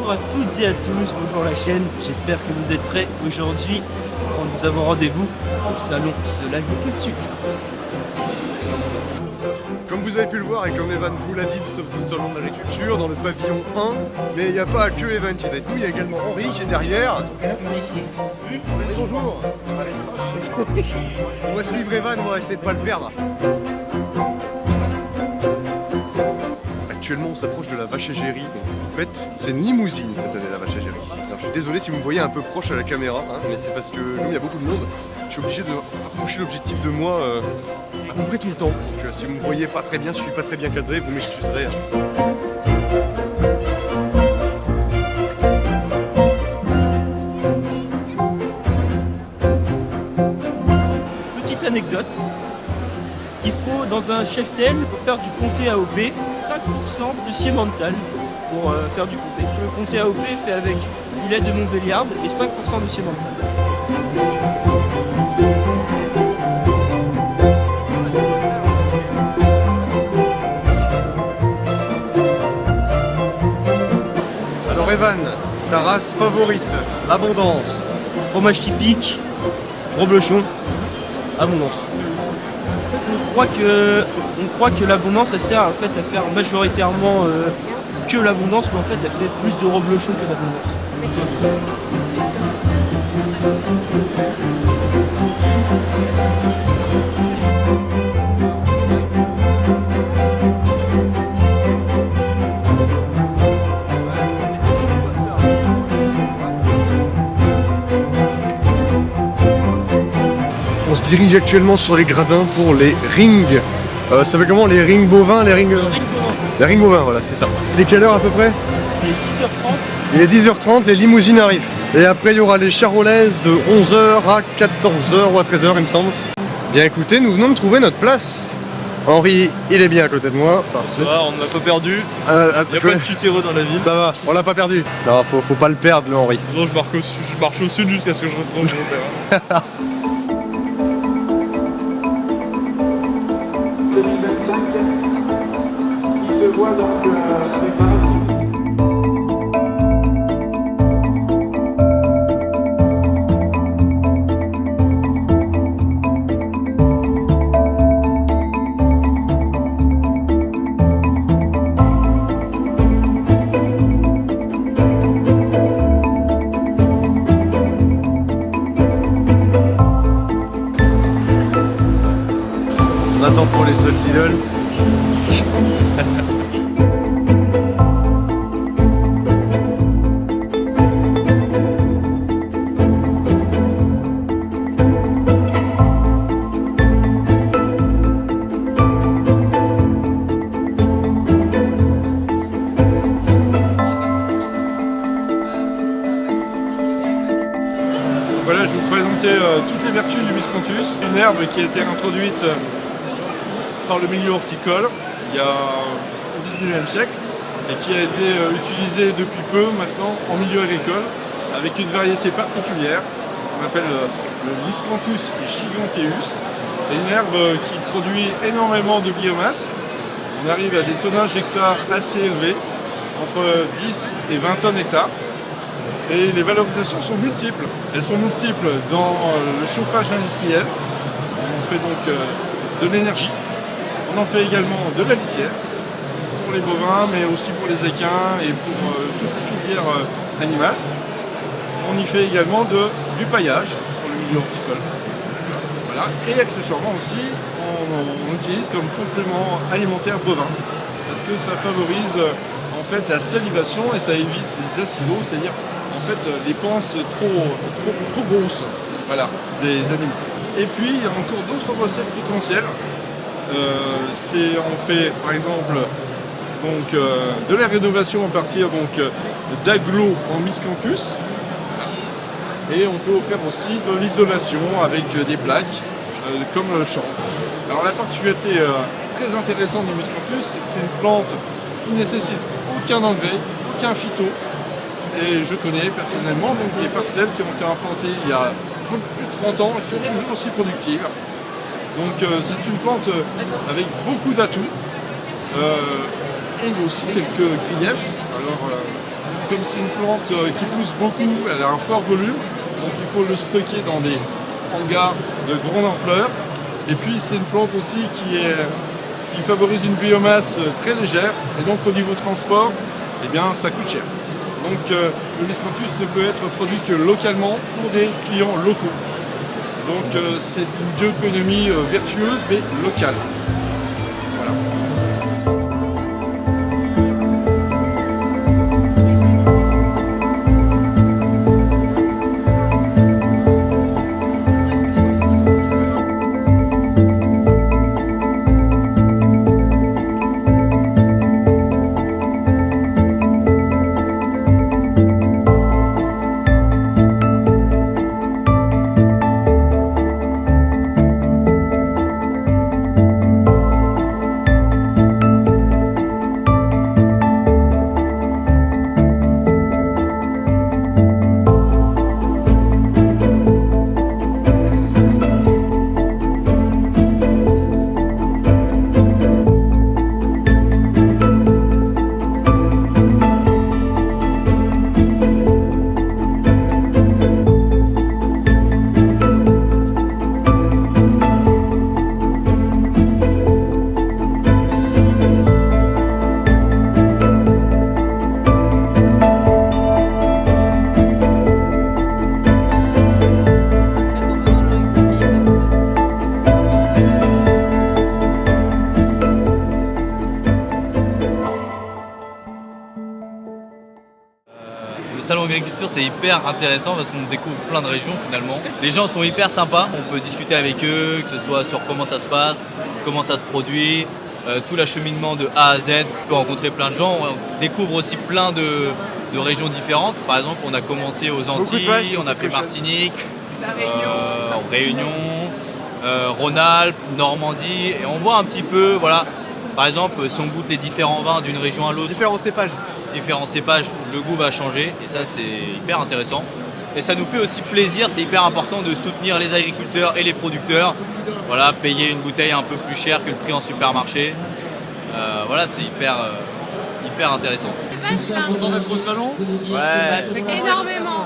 Bonjour à toutes et à tous, bonjour la chaîne, j'espère que vous êtes prêts aujourd'hui quand nous avons rendez-vous au salon de l'agriculture. Comme vous avez pu le voir et comme Evan vous l'a dit, nous sommes au salon de l'agriculture dans le pavillon 1. Mais il n'y a pas que Evan qui est avec nous, il y a également Henri qui est derrière. Oui, bonjour. On va suivre Evan, on va essayer de ne pas le perdre. Actuellement on s'approche de la vache égérie. En fait c'est une limousine cette année la vache égérie. Alors je suis désolé si vous me voyez un peu proche à la caméra, hein, mais c'est parce que comme il y a beaucoup de monde, je suis obligé de rapprocher l'objectif de moi à peu près tout le temps. Donc si vous me voyez pas très bien, si je suis pas très bien cadré, vous m'excuserez. Petite anecdote. Il faut, dans un cheptel, pour faire du comté AOP, 5% de Simmental pour faire du comté. Le comté AOP est fait avec du lait de Montbéliarde et 5% de Simmental. Alors Evan, ta race favorite, l'abondance. Fromage typique, reblochon, abondance. On croit que l'abondance elle sert en fait à faire majoritairement que l'abondance, mais en fait elle fait plus de reblochon que d'abondance. On se dirige actuellement sur les gradins pour les rings. Ça s'appelle comment? Les rings bovins, les rings... Les rings bovins, voilà, c'est ça. Il est quelle heure à peu près? Il est 10h30. Il est 10h30, les limousines arrivent. Et après, il y aura les charolaises de 11h à 14h ou à 13h, il me semble. Bien écoutez, nous venons de trouver notre place. Henri, il est bien à côté de moi. Ça va, on ne l'a pas perdu. Il n'y a pas de cutéro dans la ville. Ça va, on l'a pas perdu. Non, faut pas le perdre, le Henri. Sinon, je marche au sud jusqu'à ce que je retrouve mon terrain. 2025, il se voit donc avec Marassi. On attend pour les soldes Lidl. Voilà, je vais vous présenter toutes les vertus du miscanthus, une herbe qui a été introduite par le milieu horticole il y a au 19e siècle et qui a été utilisée depuis peu maintenant en milieu agricole avec une variété particulière qu'on appelle le Miscanthus giganteus. C'est une herbe qui produit énormément de biomasse. On arrive à des tonnages hectares assez élevés, entre 10 et 20 tonnes hectares. Et les valorisations sont multiples. Elles sont multiples dans le chauffage industriel. On fait donc de l'énergie. On en fait également de la litière pour les bovins, mais aussi pour les équins et pour toutes les filières animales. On y fait également du paillage pour le milieu horticole. Voilà. Et accessoirement aussi, on utilise comme complément alimentaire bovin parce que ça favorise en fait la salivation et ça évite les acidos, c'est-à-dire en fait les panses trop grosses, voilà, des animaux. Et puis il y a encore d'autres recettes potentielles. On fait par exemple donc, de la rénovation à partir d'agglos en miscanthus. Et on peut faire aussi de l'isolation avec des plaques comme le chanvre. Alors la particularité très intéressante du miscanthus, c'est que c'est une plante qui ne nécessite aucun engrais, aucun phyto. Et je connais personnellement donc, des parcelles qui ont été implantées il y a plus de 30 ans et qui sont toujours aussi productives. Donc c'est une plante avec beaucoup d'atouts et aussi quelques griefs. Alors comme c'est une plante qui pousse beaucoup, elle a un fort volume, donc il faut le stocker dans des hangars de grande ampleur. Et puis c'est une plante aussi qui favorise une biomasse très légère, et donc au niveau transport, eh bien, ça coûte cher. Donc le miscanthus ne peut être produit que localement pour des clients locaux. Donc c'est une bioéconomie vertueuse mais locale. Voilà. Le salon d'agriculture, c'est hyper intéressant parce qu'on découvre plein de régions finalement. Les gens sont hyper sympas, on peut discuter avec eux, que ce soit sur comment ça se passe, comment ça se produit, tout l'acheminement de A à Z. On peut rencontrer plein de gens, on découvre aussi plein de régions différentes. Par exemple, on a commencé aux Antilles, on a fait Martinique, Réunion, Rhône-Alpes, Normandie, et on voit un petit peu, voilà, par exemple, si on goûte les différents vins d'une région à l'autre, différents cépages, le goût va changer, et ça c'est hyper intéressant. Et ça nous fait aussi plaisir, c'est hyper important de soutenir les agriculteurs et les producteurs. Voilà, payer une bouteille un peu plus cher que le prix en supermarché. Voilà, c'est hyper intéressant. Content d'être au salon? Ouais. Énormément.